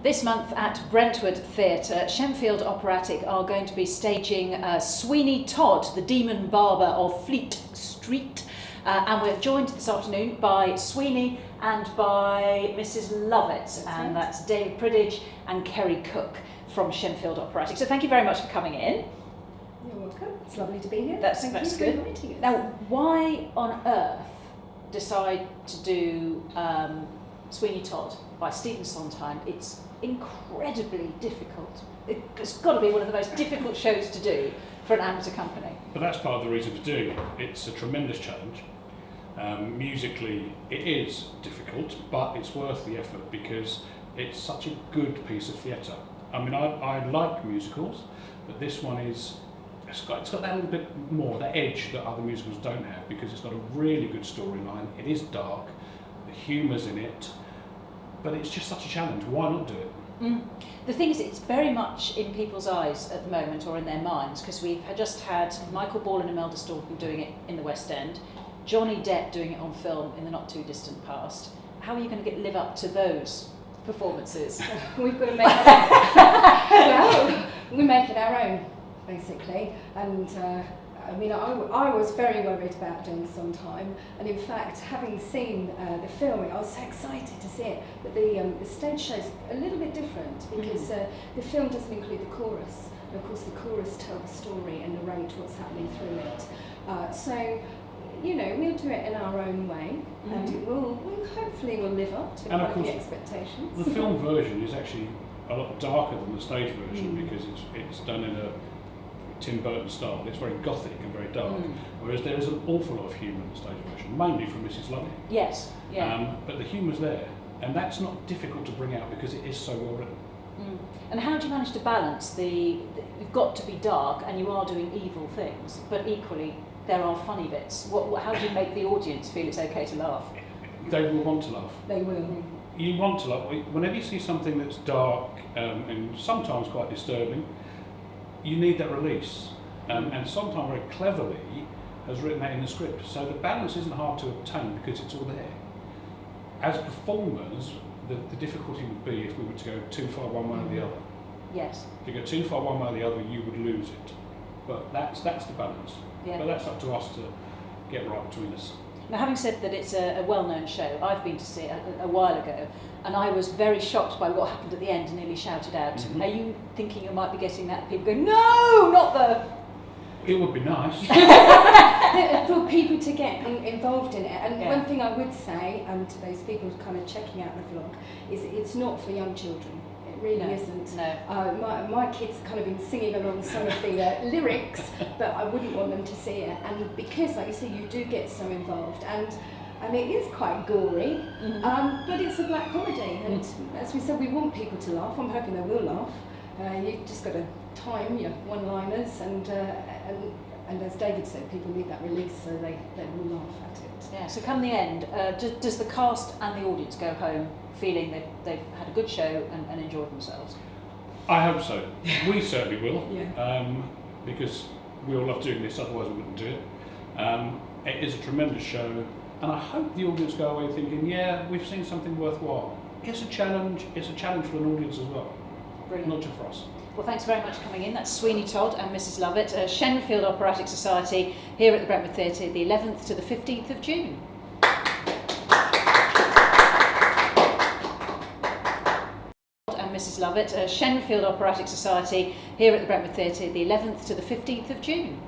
This month at Brentwood Theatre, Shenfield Operatic are going to be staging Sweeney Todd, the Demon Barber of Fleet Street. And we're joined this afternoon by Sweeney and by Mrs. Lovett, that's David Priddage and Kerry Cook from Shenfield Operatic. So thank you very much for coming in. You're welcome. It's lovely to be here. That's good. Now, why on earth decide to do Sweeney Todd by Stephen Sondheim? It's incredibly difficult. It's got to be one of the most difficult shows to do for an amateur company. But that's part of the reason for doing it. It's a tremendous challenge. Musically, it is difficult, but it's worth the effort because it's such a good piece of theatre. I mean, I like musicals, but this one it's got that little bit more, that edge that other musicals don't have, because it's got a really good storyline. It is dark, the humour's in it, but it's just such a challenge. Why not do it? The thing is, it's very much in people's eyes at the moment, or in their minds, because we've just had Michael Ball and Imelda Staunton doing it in the West End, Johnny Depp doing it on film in the not too distant past. How are you going to live up to those performances? We've got to make it. Well, we make it our own, basically. And I mean, I was very worried about doing Sondheim, and in fact, having seen the film, I was so excited to see it. But the stage show's a little bit different because the film doesn't include the chorus. And of course, the chorus tell the story and narrate what's happening through it. So, you know, we'll do it in our own way, and we'll hopefully live up to the expectations. The film version is actually a lot darker than the stage version because it's done in a Tim Burton style. It's very gothic and very dark, whereas there is an awful lot of humour in the stage version, mainly from Mrs. Lovett. Yes, yeah. But the humour's there, and that's not difficult to bring out because it is so well written. And how do you manage to balance you've got to be dark and you are doing evil things, but equally there are funny bits? How do you make the audience feel it's okay to laugh? They will want to laugh. They will. You want to laugh. Whenever you see something that's dark and sometimes quite disturbing, you need that release. And Sondheim very cleverly has written that in the script. So the balance isn't hard to obtain because it's all there. As performers, the difficulty would be if we were to go too far one way or the other. Yes. If you go too far one way or the other, you would lose it. But that's the balance. Yeah. But that's up to us to get right between us. Now, having said that it's a well-known show, I've been to see it a while ago, and I was very shocked by what happened at the end and nearly shouted out. Are you thinking you might be getting that? People going, no, not the... It would be nice. For people to get involved in it. And one thing I would say to those people kind of checking out the vlog is it's not for young children. It really isn't. No. My kids have kind of been singing along some of the lyrics, but I wouldn't want them to see it. And because, like you say, you do get so involved, and it is quite gory, but it's a black comedy. And as we said, we want people to laugh. I'm hoping they will laugh. You just got to time your one-liners, and as David said, people need that release, so they will laugh at it. Yeah. So come the end, does the cast and the audience go home feeling they've had a good show and enjoyed themselves? I hope so. We certainly will. Yeah. Because we all love doing this, otherwise we wouldn't do it. It is a tremendous show, and I hope the audience go away thinking, yeah, we've seen something worthwhile. It's a challenge for an audience as well. Brilliant. Not just for us. Well, thanks very much for coming in. That's Sweeney Todd and Mrs. Lovett, Shenfield Operatic Society here at the Brentwood Theatre, the 11th to the 15th of June. And Mrs. Lovett, Shenfield Operatic Society here at the Brentwood Theatre, the 11th to the 15th of June.